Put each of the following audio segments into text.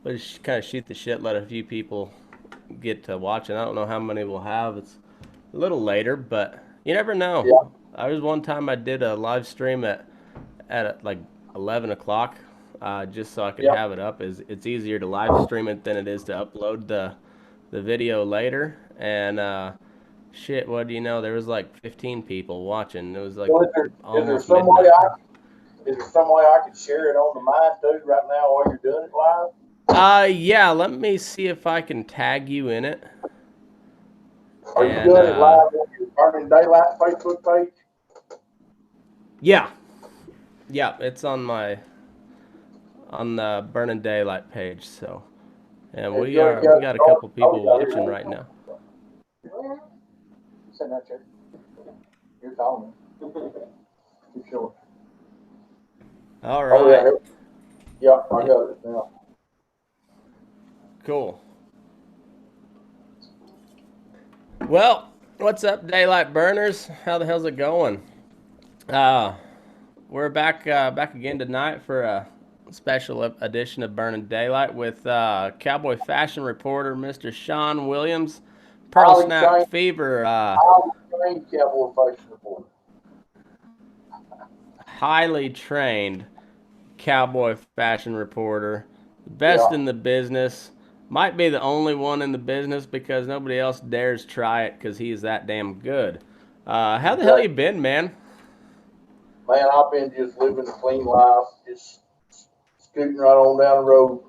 We'll just kind of shoot the shit, let a few people get to watching. I don't know how many we'll have. It's a little later, but you never know. Yeah, I was one time I did a live stream at like 11 o'clock, just so I could yeah. have it up. It's easier to live stream it than it is to upload the video later. And shit, what do you know? There was like 15 people watching. It was like Well, is there almost some way midnight. I could share it on the mine too right now while you're doing it live? Yeah. Let me see if I can tag you in it. Are you And doing it live on your Burning Daylight Facebook page? yeah, yeah, it's on the Burning Daylight page. So, and Have you already got we it got a started? couple Oh, people yeah, here watching it right now. is. Send that chair. You're calling me. Keep showing. All Oh yeah, right, yeah, I got it now. cool. Well, what's up, Daylight Burners? How the hell's it going? Uh, we're back again tonight for a special edition of Burning Daylight with Cowboy fashion reporter Mr. Shawn Williams, Pearl Highly Snap trained, Fever, highly trained cowboy fashion reporter. highly trained Cowboy fashion reporter, best Yeah. in the business. Might be the only one in the business because nobody else dares try it because he's that damn good. How the hell you Exactly. been, man? Man, I've been just living a clean life, just scooting right on down the road.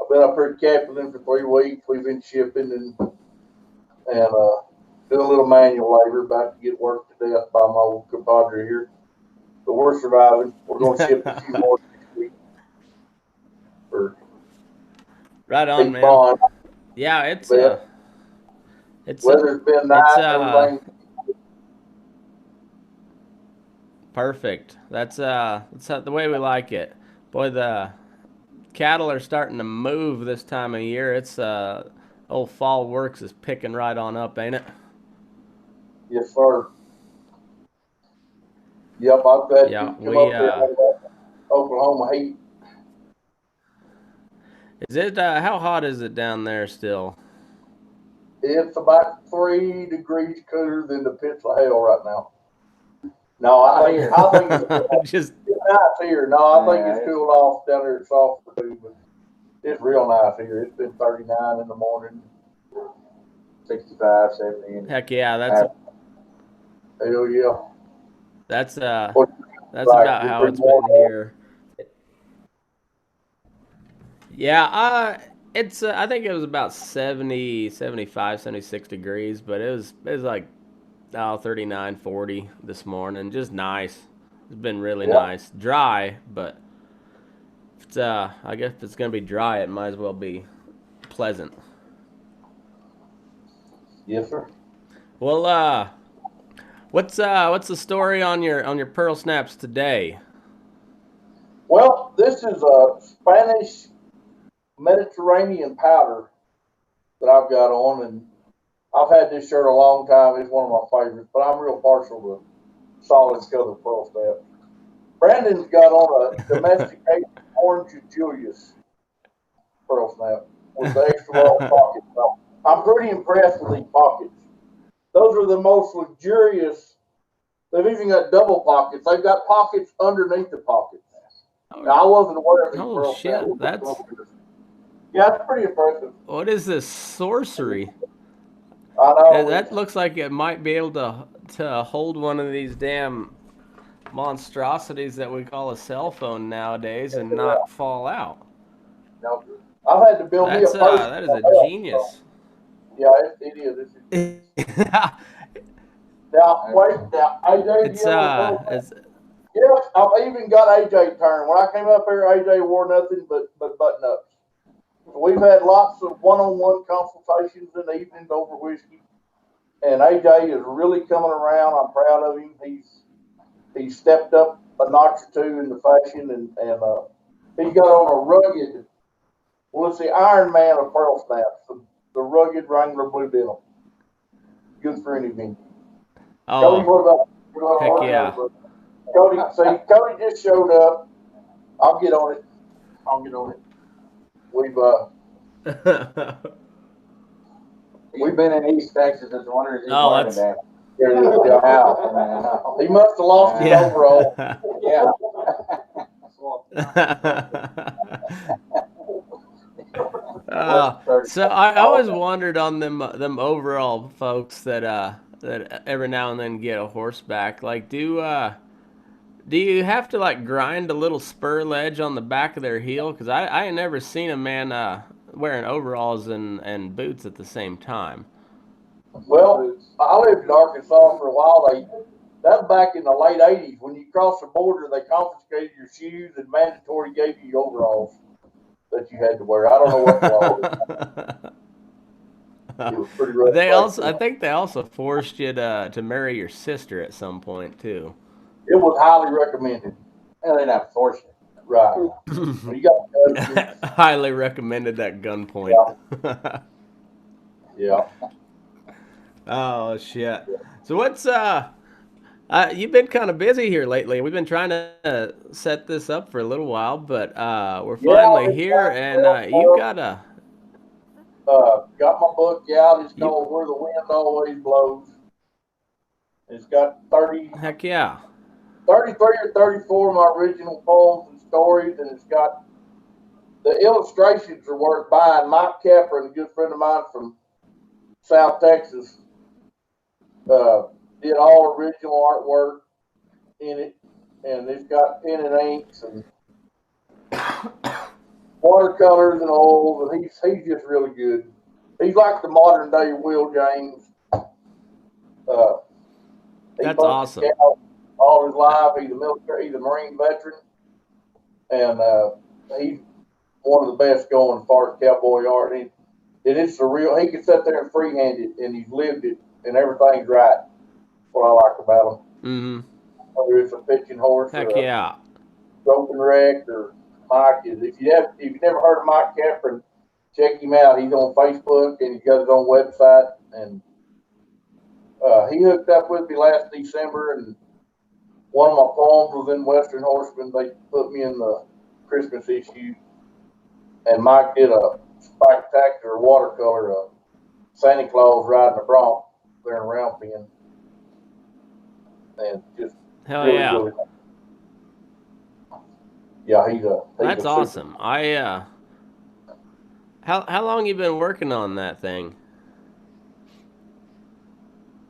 I've been up here at Capitol for 3 weeks. We've been shipping and doing a little manual labor, about to get worked to death by my old compadre here. But we're surviving. We're going to ship a few more next week for Right on, Pete man. Bond. Yeah, But it's weather's been it's nice. Everything. perfect. That's the way we like it. Boy, the cattle are starting to move this time of year. It's old fall works is picking right on up, ain't it? Yes, sir. Yep, I'm glad Yeah, you come we up here out of that Oklahoma heat. is it how hot is it down there still? It's about 3 degrees cooler than the pits of hell right now. No, I think Just it's nice here. No, I think it's cooled off down there at Sulphur too, but it's real nice here. It's been 39 in the morning, 65, 70 in heck yeah, the hell yeah. that's What that's like about you how bring it's more been here. Yeah, it's I think it was about 70, 75, 76 degrees, but it was like 39, 40 this morning. Just nice. It's been really yeah, nice. Dry, but it's I guess if it's gonna be dry, it might as well be pleasant. yes sir. Well, what's the story on your pearl snaps today? Well, this is a Spanish Mediterranean powder that I've got on, and I've had this shirt a long time. It's one of my favorites, but I'm real partial to solid color pearl snaps. Brandon's got on a domesticated orange and Julius pearl snap with the extra long pockets. I'm pretty impressed with these pockets. Those are the most luxurious. They've even got double pockets. They've got pockets underneath the pockets. Now, I wasn't aware of these Oh pearl snaps. shit, that's Yeah, it's pretty impressive. what is this sorcery? I That, know. that looks like it might be able to hold one of these damn monstrosities that we call a cell phone nowadays and not fall out. No, I've had to build me a purse That is a myself. So, genius. yeah, it is. It's a genius. it's Now, wait. Now, AJ, do you have any pearl snaps? it's Yeah, I've even got AJ turned. When I came up here, AJ wore nothing but button ups. We've had lots of one-on-one consultations in the evenings over whiskey, and AJ is really coming around. I'm proud of him. He's stepped up a notch or two in the fashion, and he's got on a rugged. Well, it's the Iron Man of pearl snaps, the rugged Wrangler blue denim. Good for any vintage. Cody, oh what about you? heck yeah. Cody, see, Cody just showed up. I'll get on it. I'll get on it. We've been in East Texas. It's wonders he's Oh, learning that's- that. Yeah. He must have lost his overall. Yeah. So I always wondered on them overall folks that every now and then get a horseback. Like, do you have to like grind a little spur ledge on the back of their heel? Because I ain't never seen a man wearing overalls and boots at the same time. Well, I lived in Arkansas for a while. That was back in the late '80s. When you crossed the border, they confiscated your shoes and mandatory gave you overalls that you had to wear. I don't know what law. It was pretty rough. I think they also forced you to marry your sister at some point too. It was highly recommended. Well, they're not forcing it. Right. When you got Highly recommended at gunpoint. Yeah. Oh shit. So what's you've been kind of busy here lately. We've been trying to set this up for a little while, but we're finally here, and you got a got my book out. It's called Where the Wind Always Blows. It's got 33 heck yeah. or 34 of my original poems and stories, and it's got the illustrations are worth buying. Mike Capper, a good friend of mine from South Texas, did all original artwork in it, and it's got pen and inks and watercolors and oils, and he's just really good. He's like the modern day Will James. That's awesome. All his life, he's a military, he's a Marine veteran, and he's one of the best going as far as cowboy art. And it's surreal. He can sit there and freehand it, and he's lived it, and everything's right. That's what I like about him. Whether it's a pitching horse heck or yeah. roping wreck or Mike is. If you never heard of Mike Capron, check him out. He's on Facebook and he's got his own website. And he hooked up with me last December, and one of my poems was in Western Horseman. They put me in the Christmas issue, and Mike did a spectacular watercolor of Santa Claus riding a bronc there in Round Pen, and just hell really, yeah. really, yeah, he's That's awesome. How long you been working on that thing?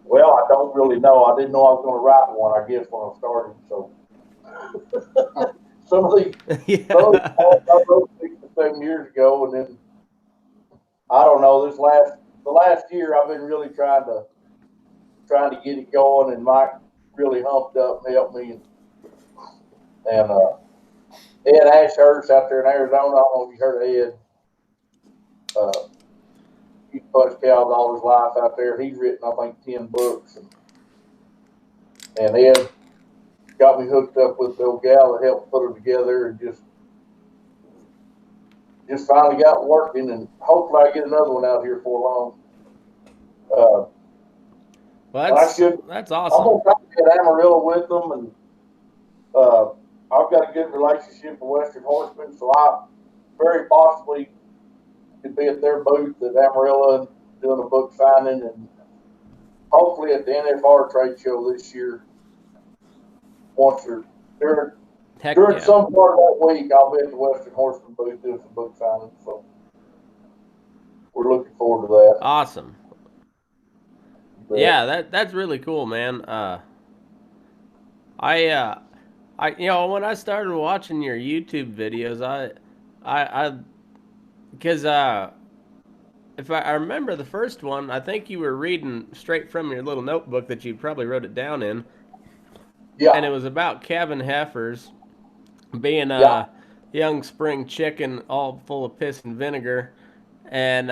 Well, I don't really know. I didn't know I was going to write one, I guess, when I started. So some of these I wrote 6 to 7 years ago, and then I don't know. The last year, I've been really trying to get it going, and Mike really humped up and helped me. And Ed Ashurst out there in Arizona, I don't know if you heard of Ed. He's pushed cows all his life out there. He's written, I think, 10 books. And Ed got me hooked up with the old gal that helped put them together, and just finally got working, and hopefully I get another one out here before long. Well, that's awesome. I'm going to try to get Amarillo with them, and I've got a good relationship with Western Horsemen, so I very possibly could be at their booth at Amarillo doing a book signing, and hopefully at the NFR trade show this year. Once during some part of that week, I'll be at the Western Horseman booth doing some book signing. So we're looking forward to that. Awesome. Yeah, that's really cool, man. When I started watching your YouTube videos, because if I remember the first one, I think you were reading straight from your little notebook that you probably wrote it down in. Yeah. And it was about calving heifers being a young spring chicken all full of piss and vinegar, and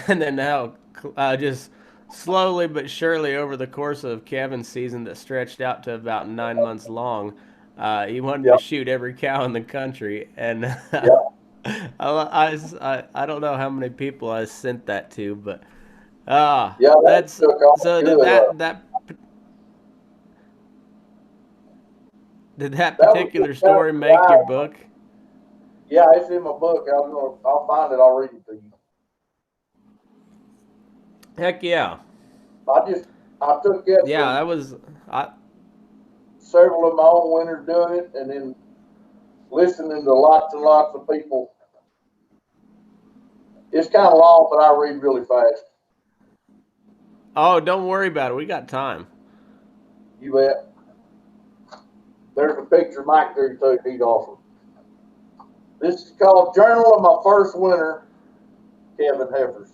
then how just slowly but surely over the course of calving season that stretched out to about 9 months long, you wanted to shoot every cow in the country, and I don't know how many people I sent that to, but that's so that did that particular story make your book? Yeah, it's in my book. I'll find it. I'll read it to you. Heck yeah. I took that Yeah, from that was several of my own winners doing it, and then listening to lots and lots of people. It's kind of long, but I read really fast. Oh, don't worry about it. We got time. You bet. There's a picture of Mike there too. He'd offer. This is called Journal of My First Winter, Kevin Heifers.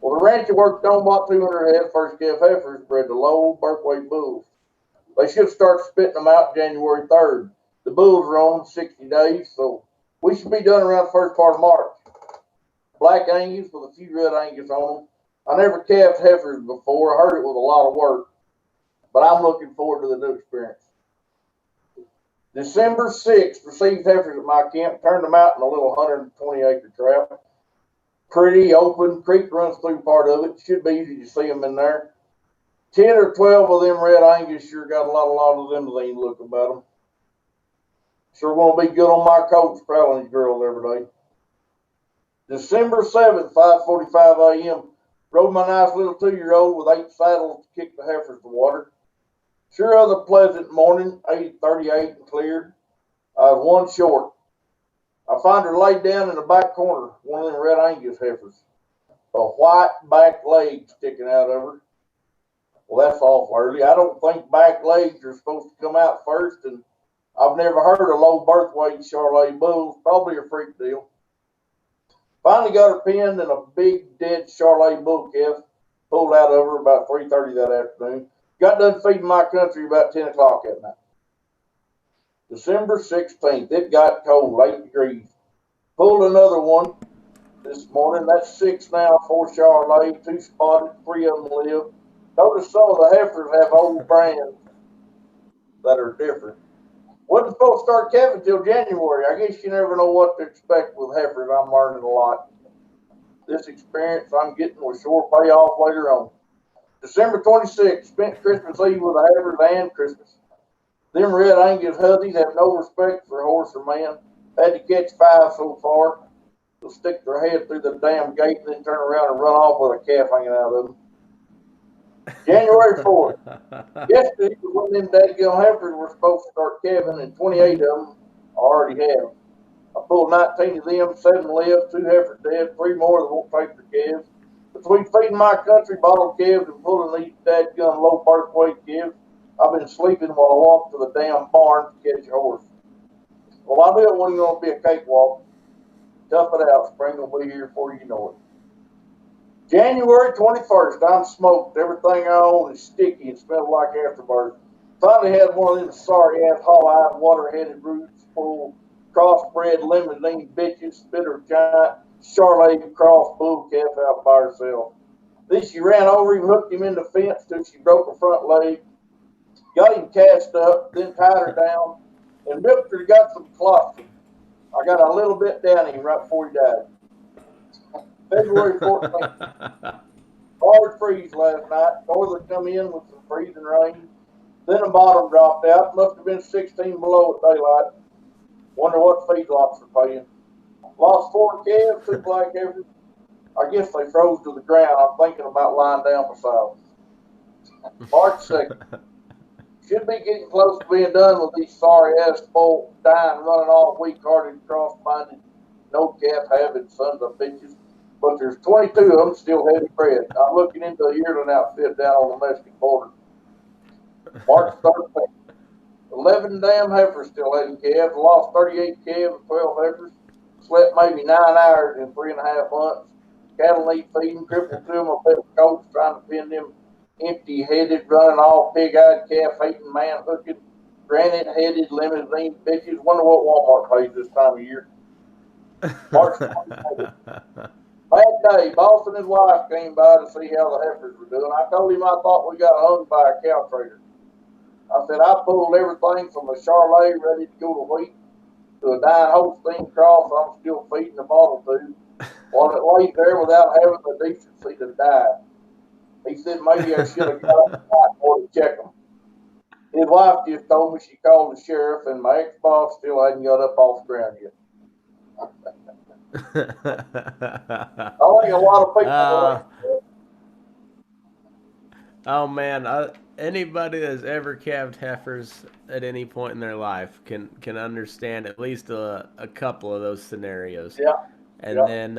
Well, the ranch I worked on about 200 head first calf heifers bred the low birth weight bulls. They should start spitting them out January 3rd. The bulls are on 60 days, so we should be done around the first part of March. Black Angus with a few red Angus on them. I never calved heifers before. I heard it was a lot of work, but I'm looking forward to the new experience. December 6th, received heifers at my camp, turned them out in a little 120-acre trap. Pretty open, creek runs through part of it. Should be easy to see them in there. 10 or 12 of them red Angus sure got a lot of them lean look about them. Sure going to be good on my coach, prowling these girls every day. December 7th, 5:45 a.m., rode my nice little 2-year-old with 8 saddles to kick the heifers to water. Sure was a pleasant morning, 38 and clear. I was one short. I find her laid down in the back corner, one of them red Angus heifers. A white back leg sticking out of her. Well, that's awful early. I don't think back legs are supposed to come out first, and I've never heard of low birth weight Charolais bulls. Probably a freak deal. Finally got her pinned in a big dead Charolais bull calf. Pulled out of her about 3:30 that afternoon. Got done feeding my country about 10 o'clock that night. December 16th, it got cold, 8 degrees. Pulled another one this morning. That's 6 now, 4 Charolais, 2 spotted, 3 of them live. Notice some of the heifers have old brands that are different. Wasn't supposed to start calving until January. I guess you never know what to expect with heifers. I'm learning a lot. This experience I'm getting will sure pay off later on. December 26th, spent Christmas Eve with the heifers and Christmas. Them red Angus hussies have no respect for horse or man. Had to catch 5 so far. They'll stick their head through the damn gate and then turn around and run off with a calf hanging out of them. January 4th. Yesterday was when them dadgum heifers were supposed to start calving, and 28 of them already have. I pulled 19 of them, 7 live, 2 heifers dead, 3 more that won't take their calves. Between feeding my country bottle calves and pulling these dadgum low birth weight calves, I've been sleeping while I walk to the damn barn to catch a horse. Well, I knew it wasn't going to be a cakewalk. Tough it out. Spring will be here before you know it. January 21st, I'm smoked. Everything I own is sticky and smells like afterbirth. Finally had one of them sorry-ass, hollow-eyed, water-headed, roots full, crossbred limousine bitches spit her giant Charolais cross bull calf out by herself. Then she ran over him, hooked him in the fence till she broke her front leg, got him cast up, then tied her down, and milked her to got some colostrum. I got a little bit down him right before he died. February 14th. Hard freeze last night. Northern come in with some freezing rain. Then the bottom dropped out. Must have been 16 below at daylight. Wonder what feedlots are paying. Lost 4 calves, 2 black heifers. I guess they froze to the ground. I'm thinking about lying down beside them. March 2nd. Should be getting close to being done with these sorry-ass, spoiled, dying, running off, weak-hearted, cross-minded, no calf having sons of bitches. But there's 22 of them still heavy bred. I'm looking into a yearling outfit down on the Mexican border. March 13th. 11 damn heifers still having calves. Lost 38 calves and 12 heifers. Slept maybe 9 hours in 3.5 months. Cattle need feeding, crippled to them. I bet coach trying to pin them empty-headed, running off, pig-eyed, calf-hating, man-hooking, granite-headed limousine bitches. Wonder what Walmart pays this time of year. March 27th. Bad day. Boss and his wife came by to see how the heifers were doing. I told him I thought we got hung by a cow trader. I said I pulled everything from a Charolais ready to go to wheat to a dying Holstein cross I'm still feeding the bottle to, while it laid there without having the decency to die. He said maybe I should have got up more to check them. His wife just told me she called the sheriff, and my ex-boss still hadn't got up off the ground yet. I think a lot of people. Oh man, anybody that's ever calved heifers at any point in their life can understand at least a couple of those scenarios. Yeah. And then,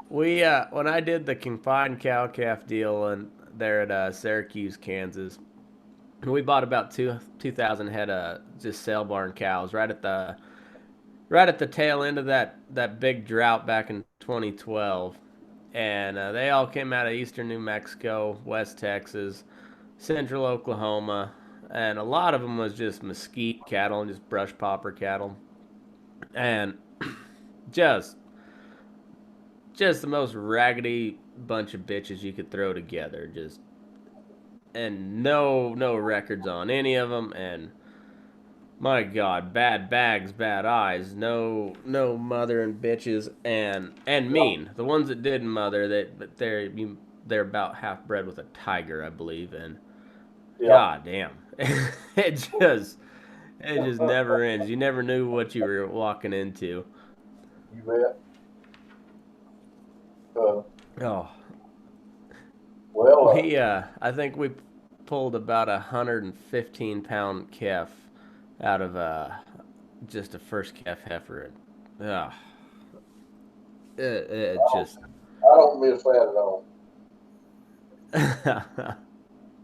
we when I did the confined cow calf deal and there at Syracuse, Kansas, we bought about 2,000 head of just sale barn cows right at the tail end of that big drought back in 2012. And they all came out of eastern New Mexico, West Texas, central Oklahoma, and a lot of them was just mesquite cattle and just brush popper cattle, and just the most raggedy bunch of bitches you could throw together, just and no records on any of them, and my God, bad bags, bad eyes, no mothering bitches, and mean. The ones that didn't mother, they're about half bred with a tiger, I believe, and God damn, it just never ends. You never knew what you were walking into. You bet. Oh. Well, I think we pulled about 115-pound calf out of just a first calf heifer. It just. I don't miss that at all. I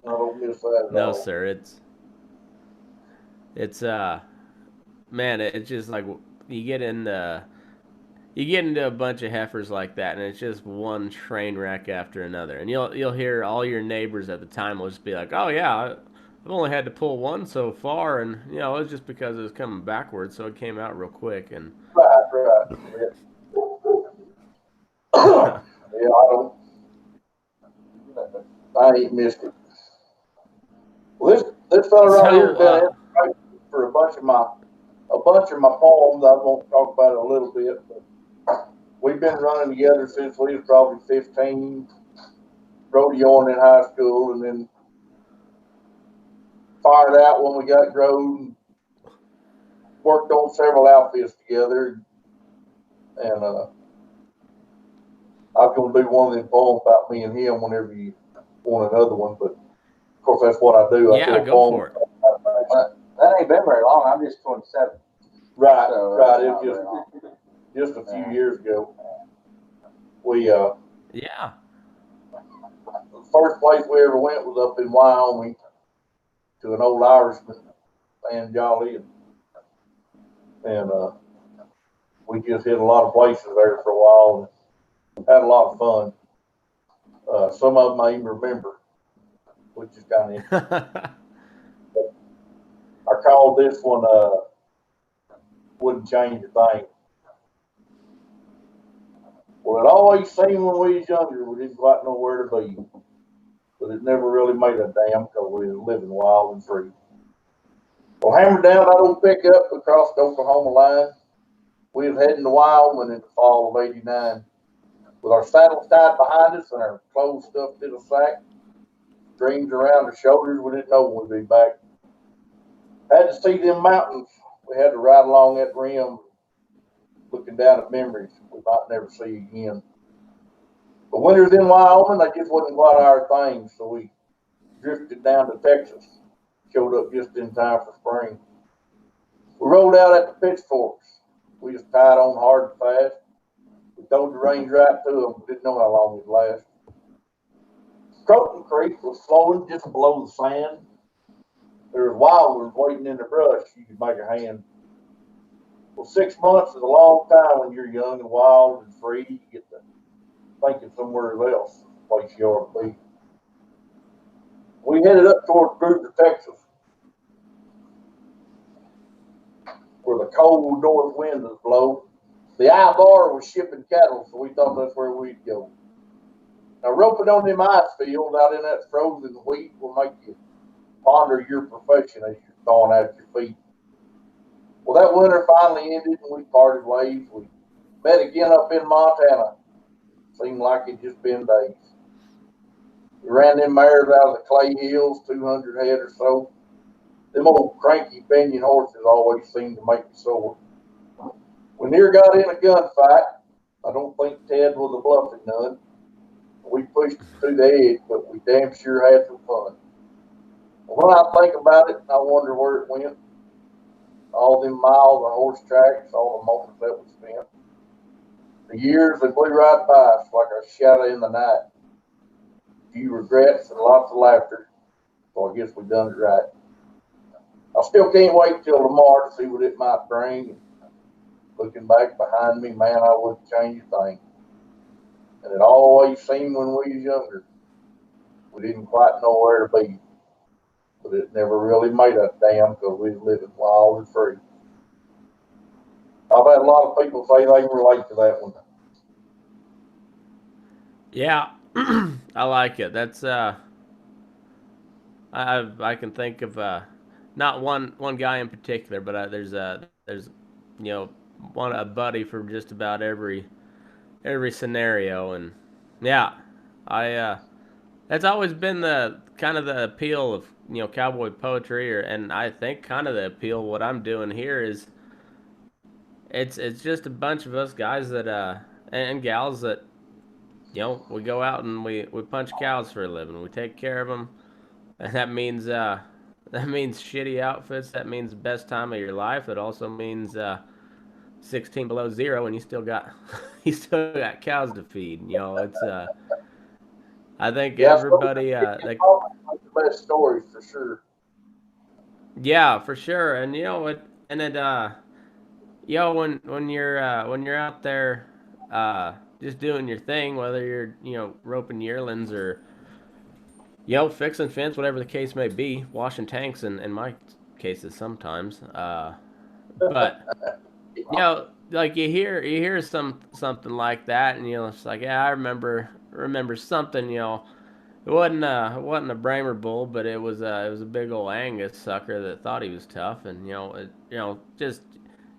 don't miss that at all. No, sir. It's man, it's just like you get into a bunch of heifers like that, and it's just one train wreck after another. And you'll hear all your neighbors at the time will just be like, "Oh yeah, I've only had to pull one so far, and it was just because it was coming backwards, so it came out real quick." And right. Yeah, I ain't missed it. Well, this fella right here has been for a bunch of my poems. I won't talk about it a little bit, but we've been running together since we was probably 15, rodeoing in high school, and then fired out when we got grown. Worked on several outfits together, and I was going to do one of them poems about me and him whenever you want another one, but of course that's what I do. Yeah, go for it. That ain't been very long. I'm just 27. Right, so right. It was just a few years ago. We the first place we ever went was up in Wyoming to an old Irishman, Van Jolly, and we just hit a lot of places there for a while and had a lot of fun. Some of them I even remember, which is kind of interesting. I called this one Wouldn't Change a Thing. Well, it always seemed when we was younger we didn't quite know where to be, but it never really made a damn because we was living wild and free. Well, hammered down that old pickup across the Oklahoma line. We was heading to Wyoming in the fall of '89. With our saddles tied behind us and our clothes stuffed in a sack, dreams around our shoulders, we didn't know when we'd be back. Had to see them mountains. We had to ride along that rim, looking down at memories we might never see again. But winters in Wyoming, that just wasn't quite our thing, so we drifted down to Texas. Showed up just in time for spring. We rolled out at the pitchforks. We just tied on hard and fast. We towed the reins right to them. Didn't know how long it'd last. Croton Creek was flowing just below the sand. There was wilders waiting in the brush. You could make a hand. Well, 6 months is a long time when you're young and wild and free. You get to thinking somewhere else, place you ought to be. We headed up toward Brewster, Texas, where the cold north wind was blowing. The I-bar was shipping cattle, so we thought that's where we'd go. Now, roping on them ice fields out in that frozen wheat will make you ponder your profession as you're thawing out your feet. Well, that winter finally ended and we parted ways. We met again up in Montana. Seemed like it'd just been days. We ran them mares out of the Clay Hills, 200 head or so. Them old cranky Binion horses always seemed to make me sore. We near got in a gunfight. I don't think Ted was a bluffing none. We pushed it to the edge, but we damn sure had some fun. When I think about it, I wonder where it went. All them miles of horse tracks, all the moments that we spent. The years that blew right by us like a shadow in the night. A few regrets and lots of laughter. So I guess we done it right. I still can't wait till tomorrow to see what it might bring. Looking back behind me, man, I wouldn't change a thing. And it always seemed when we was younger, we didn't quite know where to be. But it never really made us damn because we was living wild and free. I've had a lot of people say they relate to that one. Yeah, I like it. That's I can think of not one guy in particular, but there's you know one a buddy for just about every scenario, and yeah, I that's always been the kind of the appeal of cowboy poetry, and I think kind of the appeal of what I'm doing here is it's just a bunch of us guys that and gals that we go out and we punch cows for a living. We take care of them, and that means shitty outfits. That means the best time of your life. It also means 16 below zero, and you still got you still got cows to feed. It's I think Yeah, so everybody it's always like the best stories for sure. yeah, for sure. And when you're out there just doing your thing, whether you're roping yearlings or fixing fence, whatever the case may be, washing tanks in my cases sometimes. But like you hear something like that, and it's like, yeah, I remember something. It wasn't a Bramer bull, but it was a big old Angus sucker that thought he was tough, and just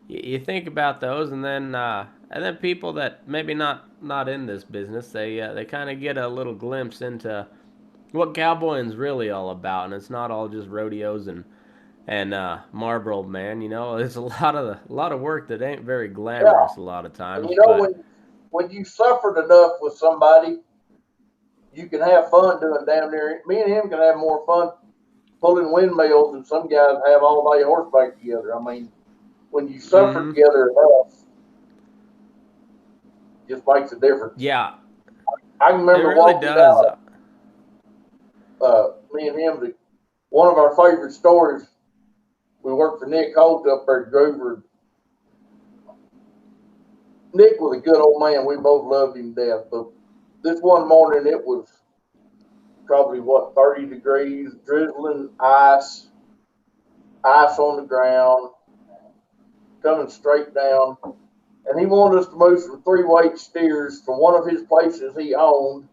you think about those, and then people that maybe not in this business, they kind of get a little glimpse into what cowboying's really all about, and it's not all just rodeos and Marlboro man. It's a lot of work that ain't very Yeah, glamorous a lot of and times, but when you suffered enough with somebody, you can have fun doing damn near. Me and him can have more fun pulling windmills than some guys have all day horseback together. I mean, when you suffer mm, together enough, it just makes a difference. yeah, I can it remember really walking down, does. me and him, one of our favorite stories. We worked for Nick Holt up there at Grover. Nick was a good old man. We both loved him to death. But this one morning, it was probably 30 degrees, drizzling, ice on the ground, coming straight down. And he wanted us to move some three-weight steers from one of his places he owned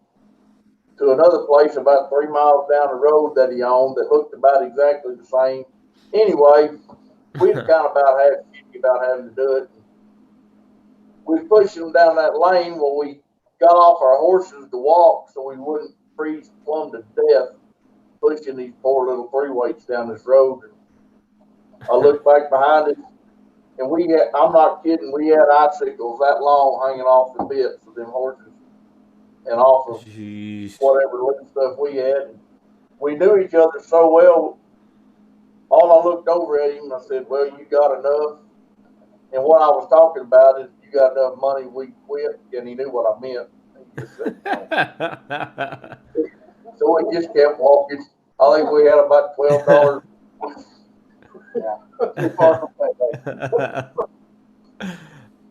to another place about 3 miles down the road that he owned that looked about exactly the same. Anyway, we was kind of about half shitty about having to do it. We was pushing them down that lane. Well, we got off our horses to walk so we wouldn't freeze plumb to death pushing these poor little three-weights down this road. And I looked back behind us, and I'm not kidding, we had icicles that long hanging off the bits of them horses and off of Jeez. whatever little stuff we had. And we knew each other so well. All I looked over at him and I said, "Well, you got enough." And what I was talking about is, "You got enough money, we quit." And he knew what I meant. He just said, "No." So we just kept walking. I think we had about $12. Yeah, too far from that.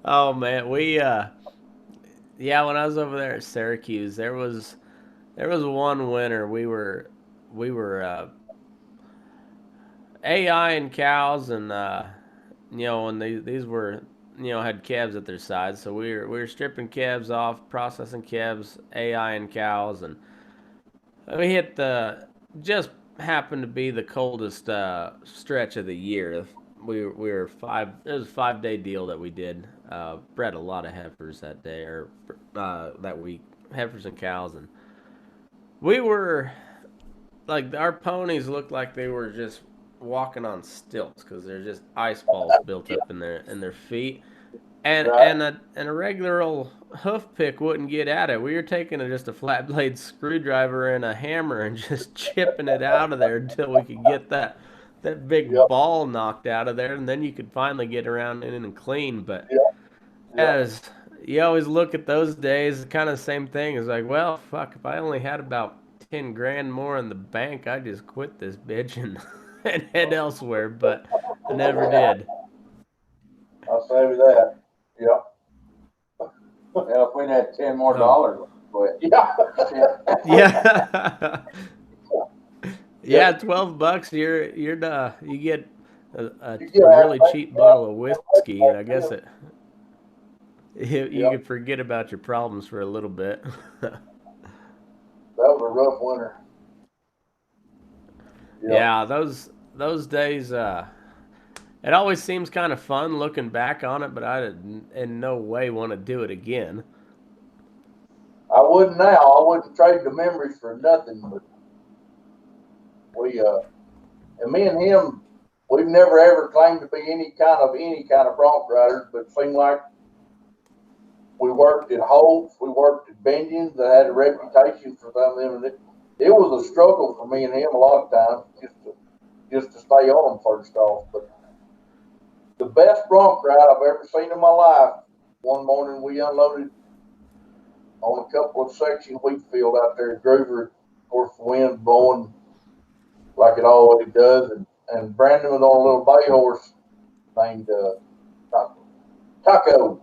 Oh man, yeah, when I was over there at Syracuse, there was one winter we were AI and cows, and these were had calves at their sides, so we were stripping calves off, processing calves, AI and cows, and we hit the just happened to be the coldest stretch of the year. We were five. It was a 5 day deal that we did. Bred a lot of heifers that day or that week, heifers and cows, and We were like our ponies looked like they were just walking on stilts because they're just ice balls built up in their feet. And Right. and a regular old hoof pick wouldn't get at it. We were taking just a flat blade screwdriver and a hammer and just chipping it out of there until we could get that big Yep. ball knocked out of there, and then you could finally get around in and clean. But Yep. Yep. as you always look at those days, kind of the same thing. It's like, well, fuck, if I only had about 10 grand more in the bank, I'd just quit this bitch and and head elsewhere. But I never did. I'll say that. Yep. Yeah, if we'd had $10 more, but Yeah. Yeah. Yeah, $12. You get a You get really a cheap bottle of whiskey, and I guess you Yep. could forget about your problems for a little bit. That was a rough winter. Yep. Yeah, those days. It always seems kind of fun looking back on it, but I in no way want to do it again. I wouldn't now. I wouldn't trade the memories for nothing. But we and me and him, we've never ever claimed to be any kind of bronc riders, but it seemed like we worked at Holt's, we worked at Benion's that had a reputation for some of them, and it was a struggle for me and him a lot of times just to stay on them first off. But the best bronc ride I've ever seen in my life. One morning we unloaded on a couple of section wheat field out there in Groover. Of course, the wind blowing like it always does, and Brandon was on a little bay horse named Taco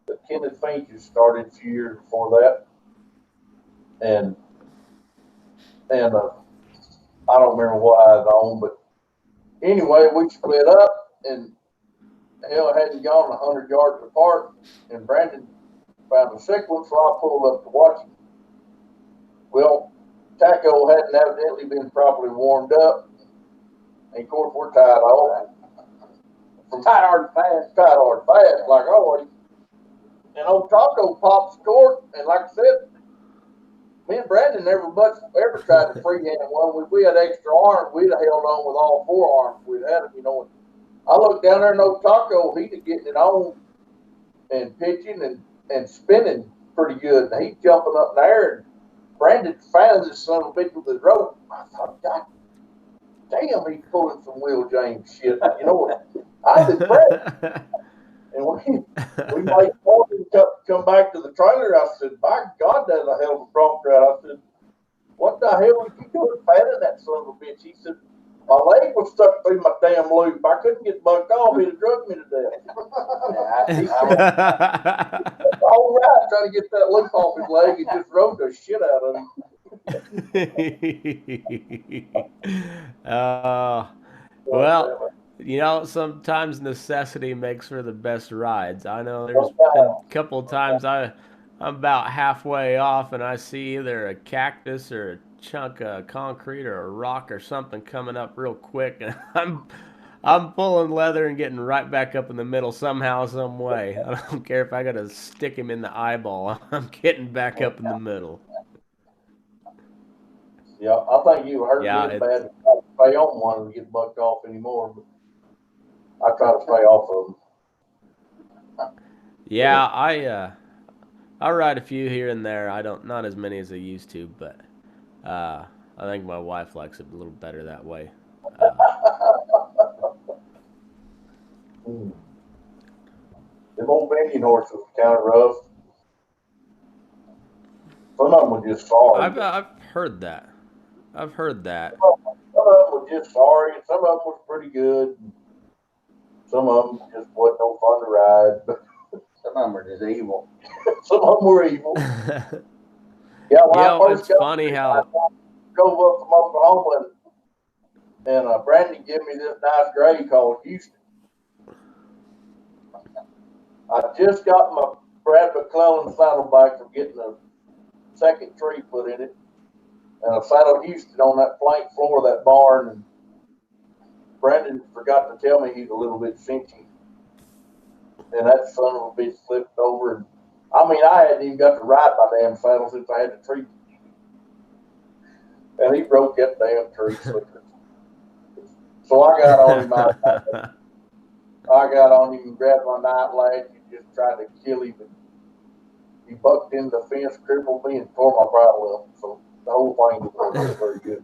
that Kenneth Finch started a few years before that, and I don't remember what I was on, but anyway, we split up, and hell, it hadn't gone 100 yards apart, and Brandon found a sick one, so I pulled up to watch him. Well, Taco hadn't evidently been properly warmed up, and of course we're tied off. From tied hard and fast, like always. And old Taco pops the cork, and like I said, me and Brandon never much ever tried to freehand one. We had extra arms, we'd have held on with all four arms. We'd had them, you know. I looked down there, and old Taco, he'd getting it on and pitching and spinning pretty good. And he's jumping up in the air, and Brandon found this son of a bitch with his rope. I thought, God damn, he's pulling some Will James shit. You know, I was impressed. And we made Morgan come back to the trailer. I said, by God, that's a hell of a bronc ride. I said, what the hell was you doing patting that son of a bitch? He said, my leg was stuck through my damn loop. I couldn't get bucked off. He'd have drugged me to death. All right, trying to get that loop off his leg and just rode the shit out of him. Well, you know, sometimes necessity makes for the best rides. I know there's been a couple of times I'm about halfway off and I see either a cactus or a chunk of concrete or a rock or something coming up real quick, and I'm pulling leather and getting right back up in the middle somehow, some way. I don't care if I gotta stick him in the eyeball. I'm getting back up in the middle. Yeah, I think you hurt me bad to stay on one and get bucked off anymore. But I try to stay off of them. Yeah, I ride a few here and there. I don't, not as many as I used to, but I think my wife likes it a little better that way. Them old Benyon horses were kind of rough. Some of them were just sorry. I've heard that. I've heard that. Some of them were just sorry, and some of them was pretty good. Some of them just wasn't no fun to ride. Some of them were just evil. Some of them were evil. Yeah, it's funny how I drove up from Oklahoma, and Brandon gave me this nice gray called Houston. I just got my Brad McClellan saddlebag from getting a second tree put in it, and I saddled Houston on that plank floor of that barn, and Brandon forgot to tell me he's a little bit cinchy. And that son of a bitch flipped over. And I mean, I hadn't even got to ride my damn saddle since I had the tree. and he broke that damn tree slicker. So I got on him. I got on him and grabbed my knife latch and just tried to kill him. And he bucked into the fence, crippled me, and tore my bridle up. So the whole thing was very good.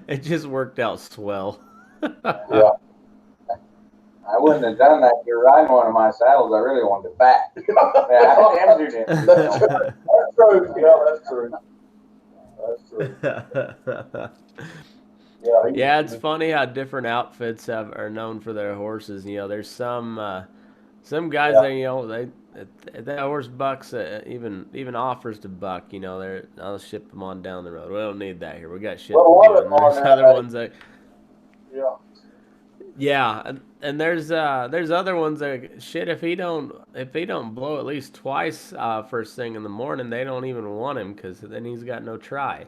It just worked out swell. Yeah. I wouldn't have done that. You're riding one of my saddles. I really wanted to back. I injured him. That's true. Yeah, that's true. That's true. Yeah, it's funny how different outfits are known for their horses. There's some guys that that horse bucks even offers to buck. I'll ship them on down the road. We don't need that here. We got shit to do. And there's other ones that. Yeah. Yeah, and there's other ones that shit if he don't blow at least twice first thing in the morning, they don't even want him because then he's got no try.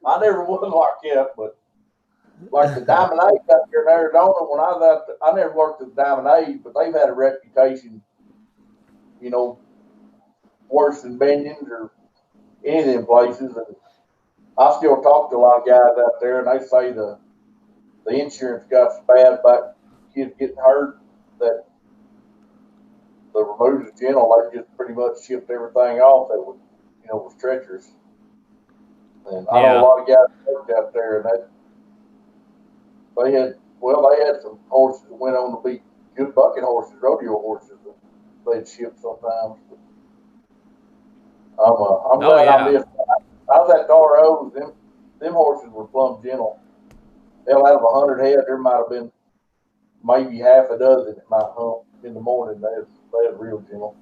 I never was like that, but like the Diamond Age up here in Arizona, when I was out, I never worked at the Diamond Age, but they've had a reputation, worse than Binion's or any of them places. And I still talk to a lot of guys out there, and they say the insurance got so bad about kids getting hurt that the removers general, they just pretty much shipped everything off that was treacherous. And I know a lot of guys worked out there, and they had some horses that went on to be good bucking horses, rodeo horses that they'd ship sometimes. I'm glad I missed. I was at the ROs. Them horses were plumb gentle. Hell, out of 100 head, there might have been maybe half a dozen that might hump in the morning. They had real gentle.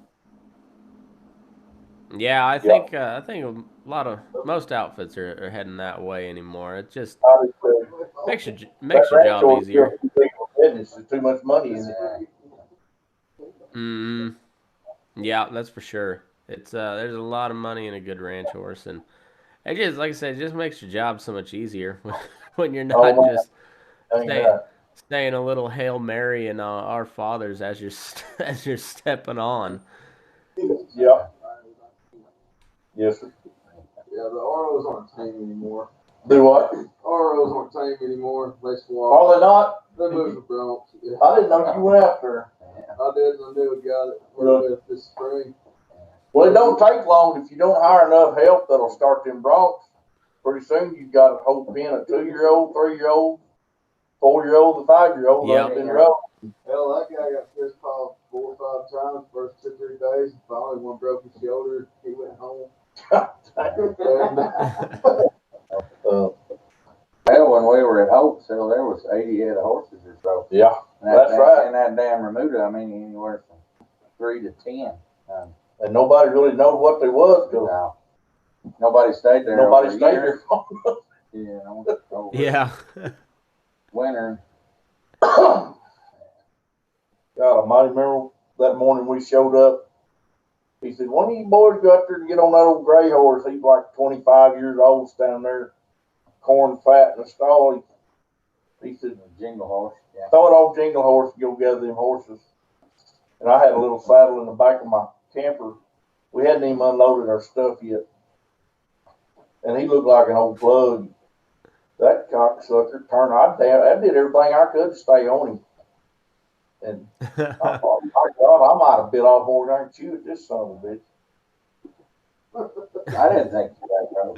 Yeah, I think most outfits are heading that way anymore. It just makes your job easier. It's too much money in it. Yeah, that's for sure. It's there's a lot of money in a good ranch horse, and it just, like I said, it just makes your job so much easier when you're not just saying a little Hail Mary and Our Fathers as you're stepping on. Yeah. Yes, sir. Yeah, the ROs aren't tame anymore. Do what? ROs aren't tame anymore. They swap. Are they not? They move the broncs. Yeah. I didn't know you went after. I did, and I knew a guy that worked with this spring. Well, it don't take long if you don't hire enough help that'll start them broncs. Pretty soon you've got a whole pen of 2-year-old, 3-year-old, 4-year-old, and 5-year-old up in the road. Hell, that guy got fist pumped 4 or 5 times the first 2-3 days. Finally, one broke his shoulder. He went home. Hell, when we were at Hopesville, there was 80 head of horses or so. Yeah, that's right. And that damn remuda, anywhere from 3 to 10. And nobody really knew what they was. No. Nobody stayed there. Nobody stayed there. Yeah. Winter. God almighty, remember that morning we showed up? He said, one of you boys go out there to get on that old gray horse. He's like 25 years old, standing there, corn fat in the stall. He said, Jingle horse. Yeah. Throw it on Jingle horse and go gather them horses. And I had a little saddle in the back of my camper. We hadn't even unloaded our stuff yet. And he looked like an old plug. That cocksucker turned. I did everything I could to stay on him. And I thought, my God, I might have bit off more than I could chew at this son of a bitch. I didn't think that, bro.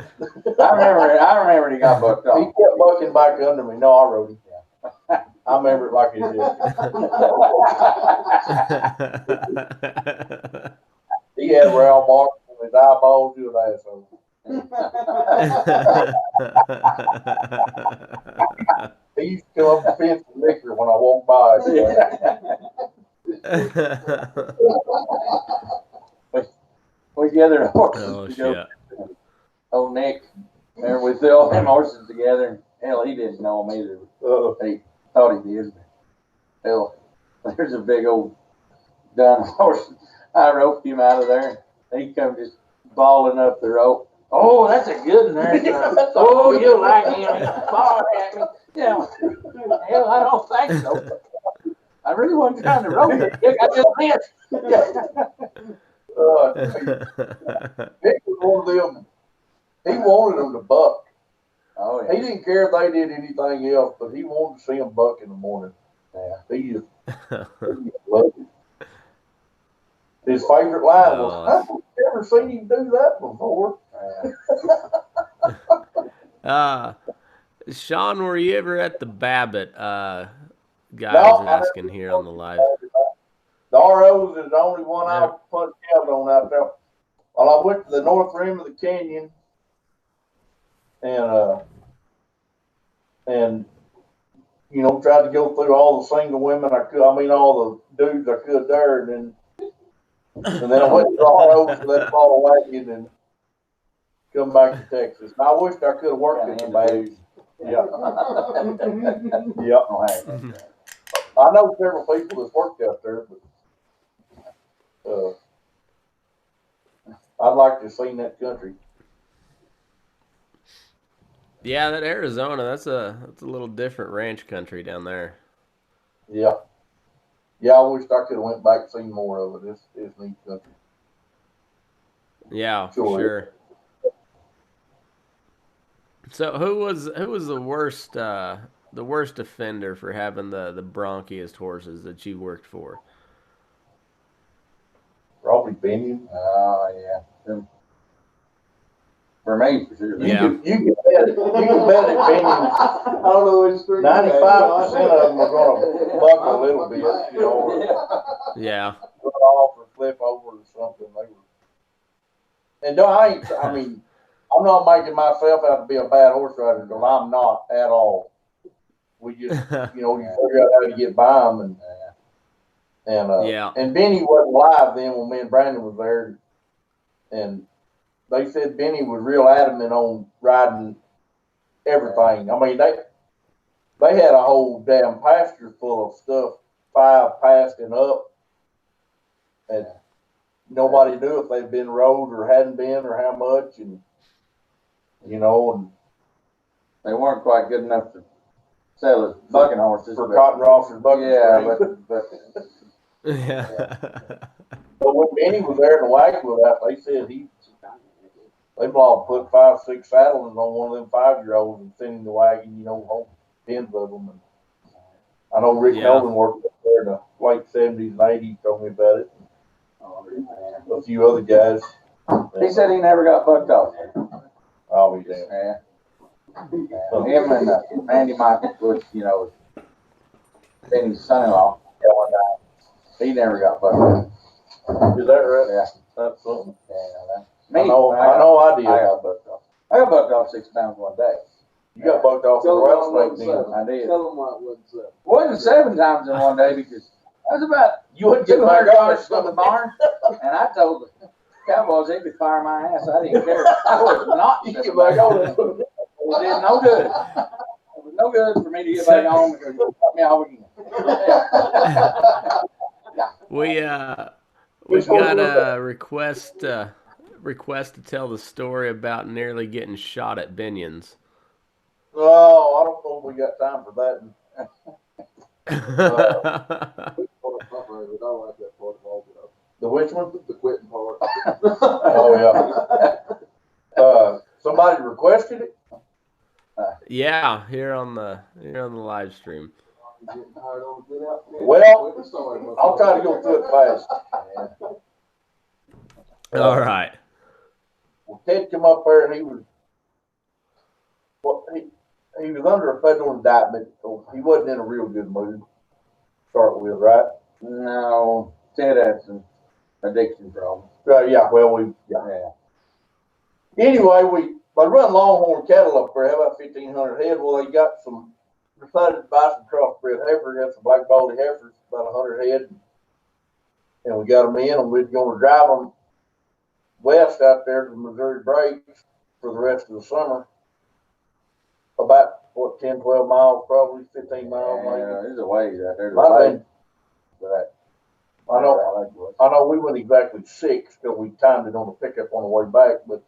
I remember he got bucked off. He kept bucking back under me. No, I rode him. I remember it like it is. He had rail marks on his eyeballs. He was an asshole. He used to come up the fence and liquor when I walked by. We gathered horses. Oh, shit. Old Nick. There we threw all them horses together. Hell, he didn't know them either. He thought he did. Hell, there's a big old dun horse. I roped him out of there. He come just balling up the rope. Oh, that's a good one there. Oh, you like him. Fall at me. Yeah. Hell, I don't think so. I really wasn't trying to rope it. I just missed. Nick was one of them. He wanted them to buck. Oh He yeah. didn't care if they did anything else, but he wanted to see them buck in the morning. Yeah. He just loved it. His favorite line was, "I've never seen him do that before." Shawn, were you ever at the Babbitt? Guys No, I asking here on the live. The ROs is the only one Yeah. I put out on out there. Well, I went to the north rim of the canyon and you know, tried to go through all the single women I could. I mean, all the dudes I could there, and then I went to the ROs for that fall wagon and come back to Texas. And I wished I could have worked at the base. Yeah. Yeah. I know several people that's worked out there, but I'd like to have seen that country. Yeah, that Arizona, that's a little different ranch country down there. Yeah. Yeah, I wished I could have went back and seen more of it. It's neat country. Yeah, for sure. So who was the worst offender for having the bronchiest horses that you worked for? Probably Binion. Oh yeah. For me, for sure. Yeah. You can bet it. You can bet it. I don't know which street. 95% of them are going to buck a little bit, you know, Yeah. run off or flip over or something. And I mean, I'm not making myself out to be a bad horse rider, because I'm not at all. We just, you know, you figure out how to get by them, and Benny wasn't live then when me and Brandon was there, and they said Benny was real adamant on riding everything. I mean, they had a whole damn pasture full of stuff, 5 past and up, and nobody knew if they'd been rode or hadn't been or how much, and you know, and they weren't quite good enough to sell as bucking horses for Cotton Ross and bucking. Yeah, but Yeah. But when Benny was there in the wagon with that, they said they've all put 5, 6 saddles on one of them 5-year-olds and sent him the wagon, you know, whole 10s of them. And I know Rick Nolan worked up there in the late 70s and 80s, told me about it. A few other guys. He said he never got bucked off. Oh, he did. Yeah. Him and Randy Michael, which, you know, Benny's son-in-law, he never got bucked off. Is that right? Yeah. That's something. Yeah. I know I did. I got bucked off. I got bucked off 6 times one day. You got bucked off the rattlesnake then. I did. Tell them why it wasn't 7. Wasn't 7 times in one day, because I was about You wouldn't get back $200 from the barn, and I told the Cowboys they could fire my ass. I didn't care. I was not. You get back on it. It did no good. It was no good for me to get back home because you cut me off again. We've got a request to tell the story about nearly getting shot at Binion's. Oh, I don't know if we got time for that. I don't like that part of all of it. The which one? The quitting part. Oh yeah. Somebody requested it. Yeah, here on the live stream. Well, I'll try to go through it fast. All right. Well, Ted come up there and he was under a federal indictment, so he wasn't in a real good mood to start with, right? No, Ted had some addiction problems. Yeah, well, Anyway, they run longhorn cattle up there, have about 1,500 head. Well, they decided to buy some crossbred heifers, got some black baldy heifers, about 100 head. And we got them in, and we're going to drive them west out there to the Missouri Breaks for the rest of the summer. About, 10, 12 miles, probably 15 miles, maybe. Yeah, there's a ways out there. I know we weren't exactly 6 because we timed it on the pickup on the way back, but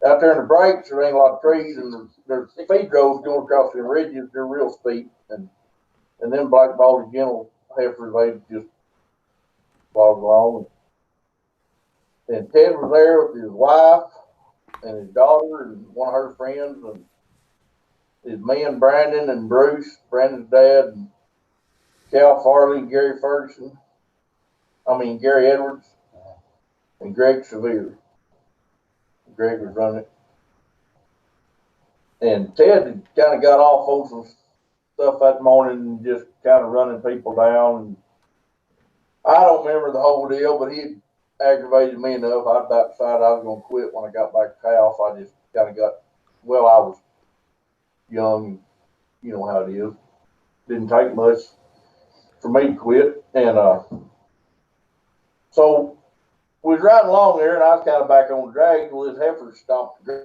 out there in the breaks, there ain't a lot of trees, and there's feed roads going across the ridges. They're real steep, and then black baldy gentle heifers, they just log along. And Ted was there with his wife and his daughter and one of her friends, and his man Brandon and Bruce, Brandon's dad, and Cal Farley, and Gary Edwards, and Greg Severe. Greg was running it. And Ted had kind of got off on some stuff that morning and just kind of running people down. And I don't remember the whole deal, but he aggravated me enough. I about decided I was going to quit when I got back to the house. I just kind of I was young, you know how it is. Didn't take much for me to quit. And so we was riding along there, and I was kind of back on the drag. Well, this heifer stopped the drag.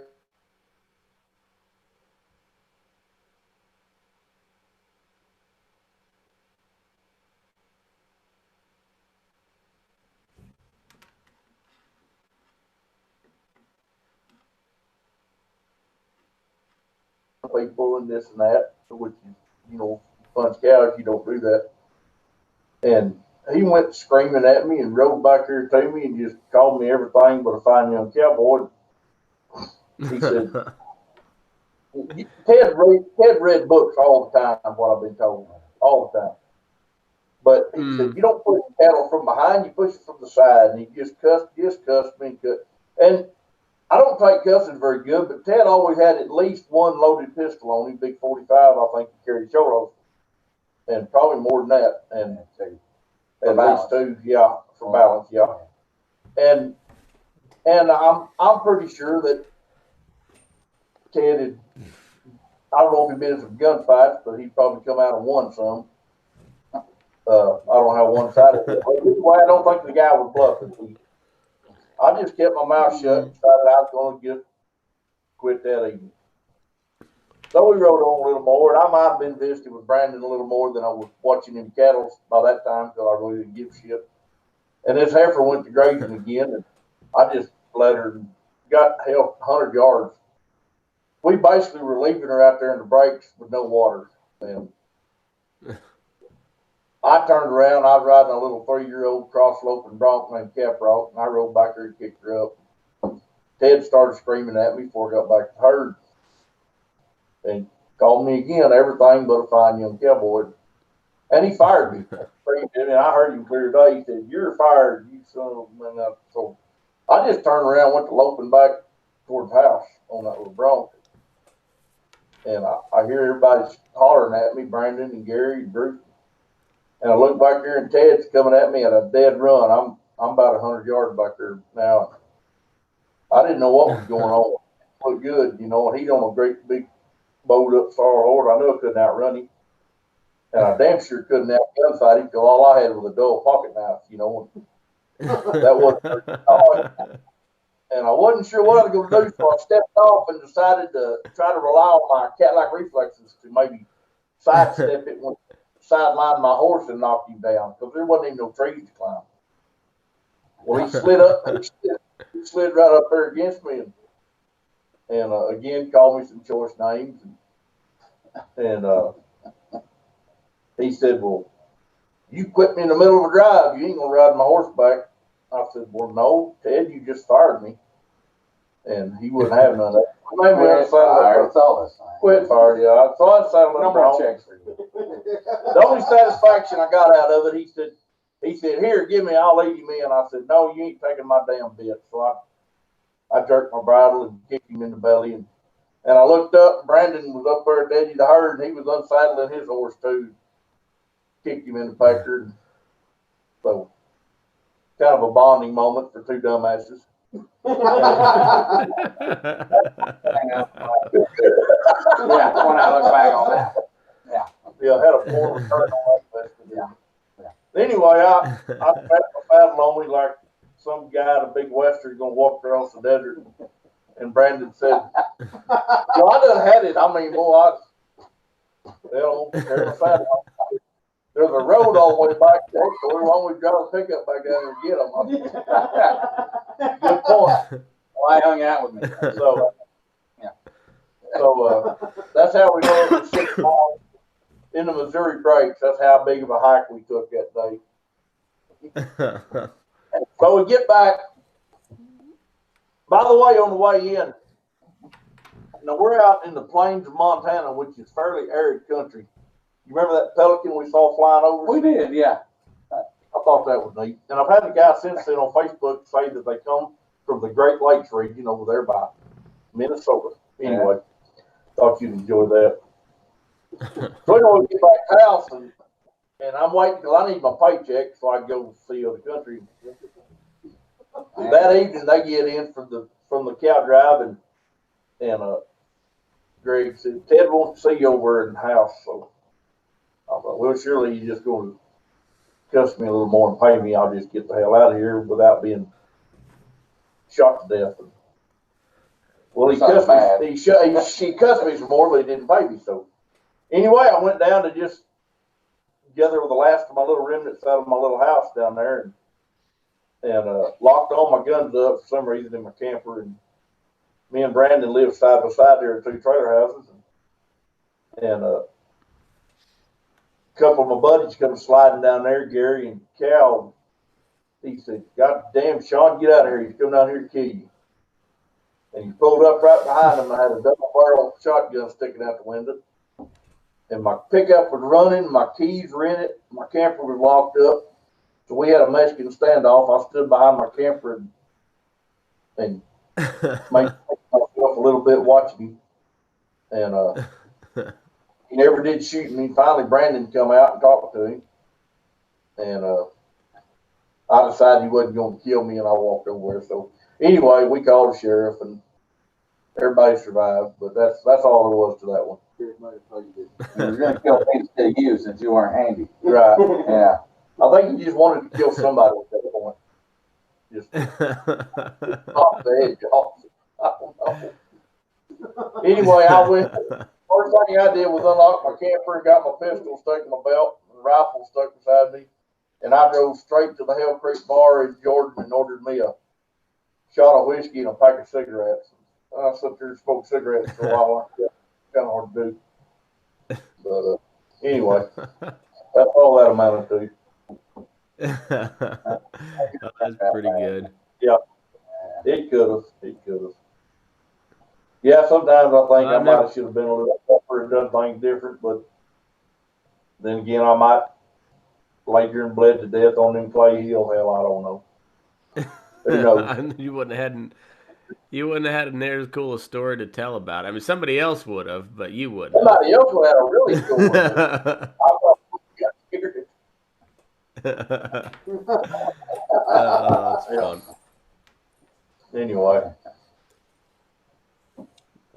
People and this and that, which is, you know, punch cows, you don't do that. And he went screaming at me and rode back here to me and just called me everything but a fine young cowboy. He said, Ted read books all the time, what I've been told, all the time. But he said, you don't push cattle from behind, you push it from the side. And he just cussed me. And I don't take cussing very good, but Ted always had at least one loaded pistol on him, big 45, I think he carried Cholos, and probably more than that, and at least two, yeah, for balance, yeah. And I'm pretty sure that Ted had, I don't know if he'd been in some gunfights, but he'd probably come out and won some. I don't know how one-sided it was. Anyway, I don't think the guy was bluffing. I just kept my mouth shut and decided I was going to quit that evening. So we rode on a little more, and I might have been visiting with Brandon a little more than I was watching him cattle by that time because I really didn't give a shit. And this heifer went to grazing again, and I just let her got 100 yards. We basically were leaving her out there in the breaks with no water. And I turned around. I was riding a little 3-year-old cross-loping bronc named Caprock, and I rode back there and kicked her up. Ted started screaming at me before I got back to the herd and called me again, everything but a fine young cowboy. And he fired me. And I heard him clear day. He said, "You're fired, you son of a man." So I just turned around, went to loping back towards the house on that little bronc. And I hear everybody hollering at me, Brandon and Gary and Bruce. And I look back there, and Ted's coming at me at a dead run. I'm about 100 yards back there now. I didn't know what was going on. It looked good, you know, and he's on a great big bowed up sorrel horse. I knew I couldn't outrun him. And I damn sure couldn't out-gunfight him because all I had was a dull pocket knife, you know. That wasn't very hard. And I wasn't sure what I was going to do, so I stepped off and decided to try to rely on my cat-like reflexes to maybe sidestep it when sidelined my horse and knocked him down because there wasn't even no trees to climb. Well, he slid up. He slid right up there against me and again called me some choice names. And he said, "Well, you quit me in the middle of a drive. You ain't going to ride my horse back." I said, "Well, no, Ted, you just fired me." And he wouldn't have none of that. Quit fire. It's all the same. Quit fire, yeah. So I settled No more checks for you. The only satisfaction I got out of it, he said, "Here, give me, I'll lead him in." I said, "No, you ain't taking my damn bit." So I jerked my bridle and kicked him in the belly. And I looked up, and Brandon was up there at the edge of the herd, and he was unsaddling his horse too. Kicked him in the pecker. So kind of a bonding moment for two dumbasses. Yeah, when I look back on that. Yeah. Yeah, I had a poor return on that. Yeah. Anyway, I had my saddle on me like some guy in a big western going to walk across the desert. And Brandon said, "Well, I done had it. I mean, boy, there's a saddle. There's a road all the way back there, so we always drive a pickup back down there and get them." Good point. Well, I hung out with me. So, that's how we go for 6 miles in the Missouri breaks. That's how big of a hike we took that day. So we get back By the way, on the way in, now we're out in the plains of Montana, which is fairly arid country. You remember that pelican we saw flying over? We did, yeah. I thought that was neat. And I've had a guy since then on Facebook say that they come from the Great Lakes region over there by Minnesota. Anyway, thought you'd enjoy that. So anyway, we get back to the house, and I'm waiting till I need my paycheck so I can go see other country. That evening, they get in from the cow drive, and Greg said, Ted wants to see you over in the house. So I thought, well, surely you're just going to cuss me a little more and pay me. I'll just get the hell out of here without being shot to death. Well, he cussed me. She cussed me some more, but he didn't pay me. So anyway, I went down to just gather with the last of my little remnants out of my little house down there, and locked all my guns up for some reason in my camper. And me and Brandon lived side by side there in 2 trailer houses, and a couple of my buddies come sliding down there, Gary and Cal. He said, God damn, Shawn, get out of here. He's coming down here to kill you. And he pulled up right behind him. I had a double barrel shotgun sticking out the window. And my pickup was running. My keys were in it. My camper was locked up. So we had a Mexican standoff. I stood behind my camper and made myself a little bit watching him. And he never did shoot me. Finally, Brandon come out and talked to him. And I decided he wasn't going to kill me, and I walked over there. So anyway, we called the sheriff, and everybody survived. But that's all there was to that one. You were going to kill me instead of you since you weren't handy. Right. Yeah. I think he just wanted to kill somebody at that point. Just off the edge off. I don't know. Anyway, I went. First thing I did was unlock my camper and got my pistol stuck in my belt, and the rifle stuck beside me, and I drove straight to the Hell Creek bar in Jordan and ordered me a shot of whiskey and a pack of cigarettes. I sat there and smoked cigarettes for a while. Kind of hard to do. But anyway, that's all that amounted to. That's pretty good. Yeah, it could have. It could have. Yeah, sometimes I think I might should have been a little tougher and done things different, but then again, I might later and bled to death on them Clay Hill. Hell, I don't know. Who knows? You wouldn't have had near as cool a story to tell about it. I mean, somebody else would have, but you wouldn't. Somebody else would have a really cool one. I thought we got scared. That's fun. Anyway.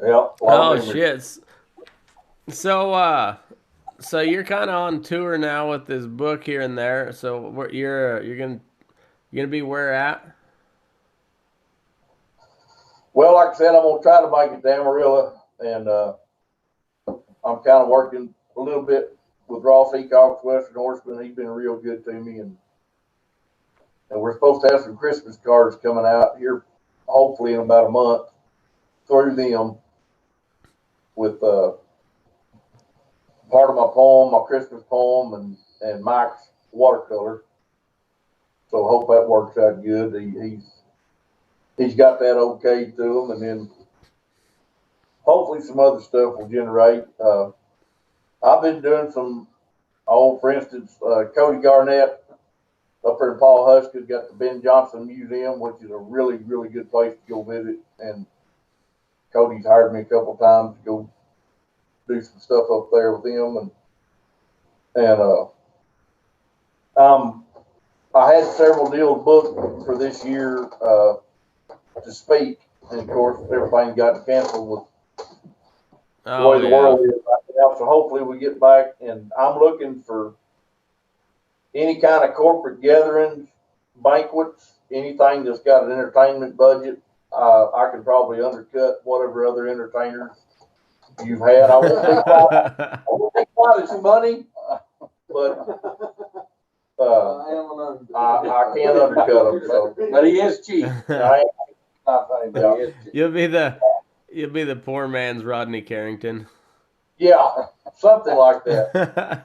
Yeah. Oh shit. So you're kind of on tour now with this book here and there. So you're gonna be where at? Well, like I said, I'm gonna try to make it to Amarillo, and I'm kind of working a little bit with Ross Eacock's Western Horseman. He's been real good to me, and we're supposed to have some Christmas cards coming out here, hopefully in about a month, through them with part of my poem, my Christmas poem, and Mike's watercolor. So I hope that works out good. He's got that okay to him, and then hopefully some other stuff will generate. I've been doing some, for instance, Cody Garnett up there in Paul Husk's got the Ben Johnson Museum, which is a really, really good place to go visit. And Cody's hired me a couple of times to go do some stuff up there with him. I had several deals booked for this year to speak, and of course everything got canceled with the way the world is right now. So hopefully we get back, and I'm looking for any kind of corporate gatherings, banquets, anything that's got an entertainment budget. I can probably undercut whatever other entertainers you've had. I won't be quite as funny, but I can't undercut them. So. But he is cheap. You'll be the poor man's Rodney Carrington. Yeah, something like that.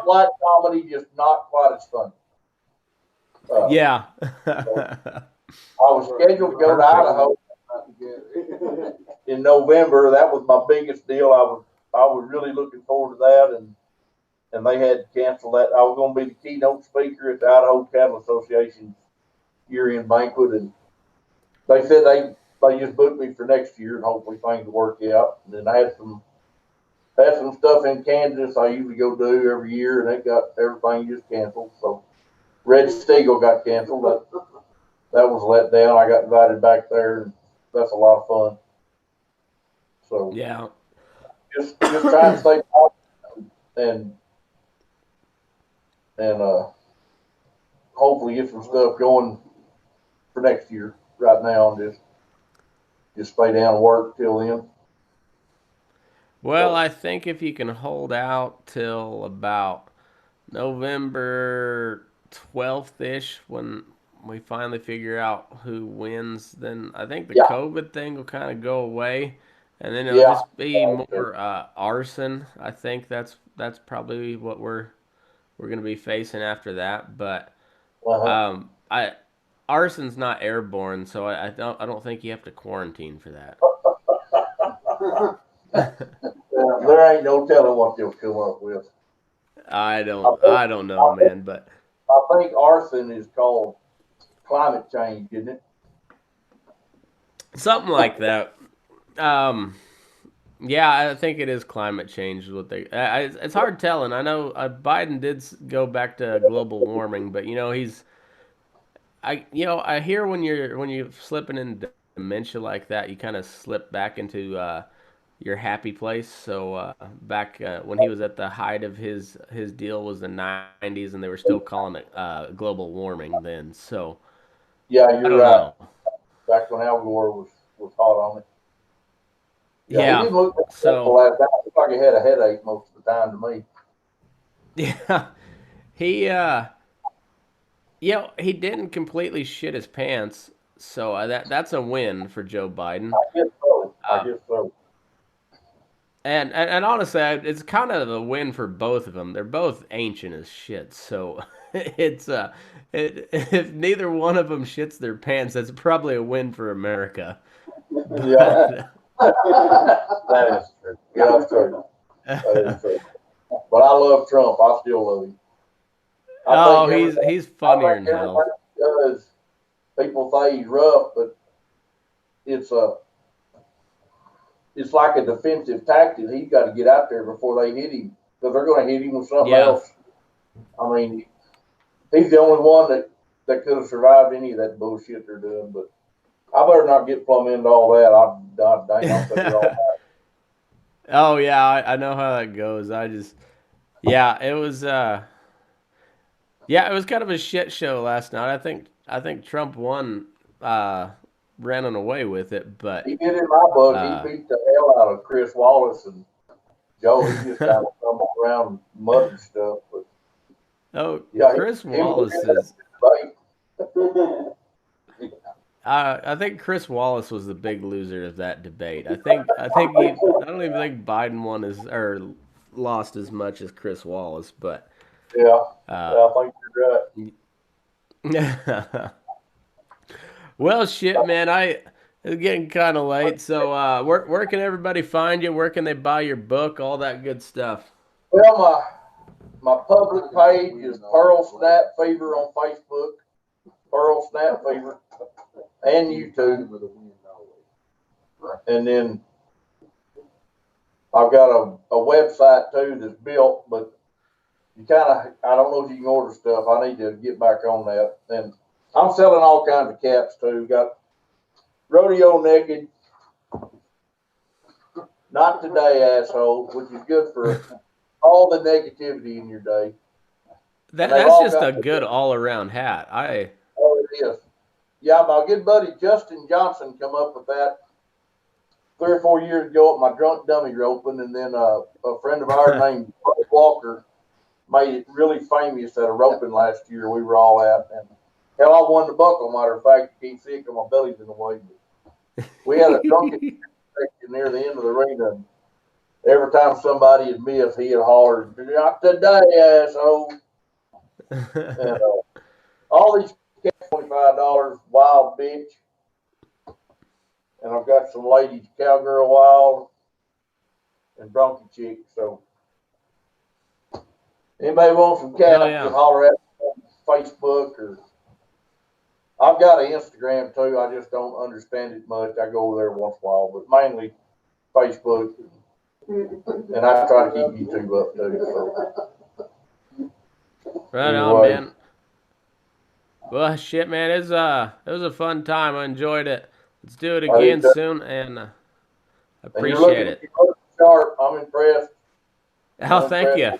Black comedy, just not quite as funny. Yeah. I was scheduled to go to Idaho in November. That was my biggest deal. I was really looking forward to that, and they had to cancel that. I was going to be the keynote speaker at the Idaho Cattle Association's year-end banquet, and they said they just booked me for next year, and hopefully things will work out. And then I had some stuff in Kansas I usually go do every year, and everything just canceled. So Red Steagle got canceled. That was let down. I got invited back there, and that's a lot of fun. So Yeah, just trying to stay positive and hopefully get some stuff going for next year. Right now, and just stay down and work till then. well, I think if you can hold out till about November 12th ish, when we finally figure out who wins, then I think the COVID thing will kind of go away, and then it'll just be more arson. I think that's probably what we're gonna be facing after that. But I arson's not airborne, so I don't think you have to quarantine for that. There ain't no telling what they'll come up with. I don't know, man, but I think arson is called climate change, isn't it? something like that. Yeah, I think it is climate change. Is what they? It's hard telling. I know Biden did go back to global warming, but I hear when you're slipping into dementia like that, you kind of slip back into your happy place. So back when he was at the height of his deal was the 90s, and they were still calling it global warming then. So Yeah, I you're don't right. know. Back when Al Gore was hot on it. Yeah, he didn't look so last night. It looked like he had a headache most of the time to me. yeah, he he didn't completely shit his pants. So that's a win for Joe Biden. I guess so. And honestly, it's kind of a win for both of them. They're both ancient as shit. So it's if neither one of them shits their pants, that's probably a win for America. Yeah, that is true. Yeah, that's true. That is true. But I love Trump. I still love him. He's funnier than hell. Does people say he's rough, but it's like a defensive tactic. He's got to get out there before they hit him, because they're going to hit him with something else. I mean, he's the only one that could have survived any of that bullshit they're doing. But I better not get plumb into all that. I'll take it all back. Oh yeah, I know how that goes. It was it was kind of a shit show last night. I think Trump won running away with it, but he did in my book. He beat the hell out of Chris Wallace, and Joe, he just kind of stumbled around mudding stuff. But Chris Wallace is. I think Chris Wallace was the big loser of that debate. I don't even think Biden won or lost as much as Chris Wallace, but I think you're right. Well, shit, man, it's getting kind of late. So, where can everybody find you? Where can they buy your book? All that good stuff. Well, my public page is Pearl Snap Fever on Facebook, Pearl Snap Fever, and YouTube. And then I've got a website too that's built, but I don't know if you can order stuff. I need to get back on that. And I'm selling all kinds of caps too. Got Rodeo Naked, Not Today Asshole, which is good for all the negativity in your day. That's just a good all-around hat. Oh, it is. Yeah, my good buddy Justin Johnson come up with that 3 or 4 years ago at my drunk dummy roping, and then a friend of ours named Walker made it really famous at a roping last year we were all at. And hell, I won the buckle, matter of fact. You can't see it because my belly's in the way. But we had a drunken section near the end of the arena. And every time somebody had missed, he had hollered, "Not today, asshole." And all these catch-22 $25 Wild Bitch. And I've got some ladies Cowgirl Wild and Bronchi Chick. So anybody want some cats, just holler at me on Facebook, or I've got an Instagram too. I just don't understand it much. I go over there once in a while, but mainly Facebook. And I try to keep YouTube up too. So. Right on, man. Well, shit, man, it was a fun time. I enjoyed it. Let's do it again soon, and I appreciate it. You're sharp. I'm impressed. Oh, thank you.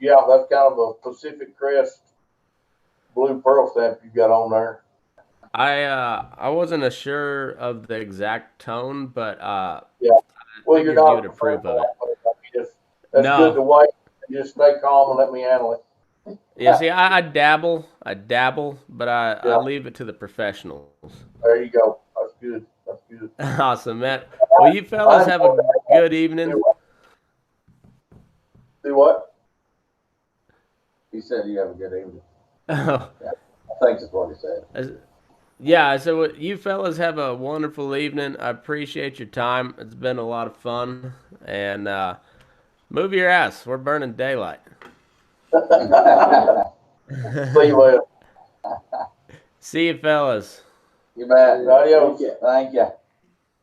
Yeah, that's kind of a Pacific Crest blue pearl stamp you got on there. I wasn't sure of the exact tone, but yeah. Well, you're not you would approve of it. That's good to wait and just stay calm and let me handle it. Yeah, see, I dabble, but I leave it to the professionals. There you go. That's good. That's good. Awesome, man. Well, you fellas have a good evening. Do what? He said you have a good evening. Oh. Yeah, I think that's what he said. Yeah, so you fellas have a wonderful evening. I appreciate your time. It's been a lot of fun. And move your ass. We're burning daylight. See you later. See you, fellas. You bet. Adios. Thank you.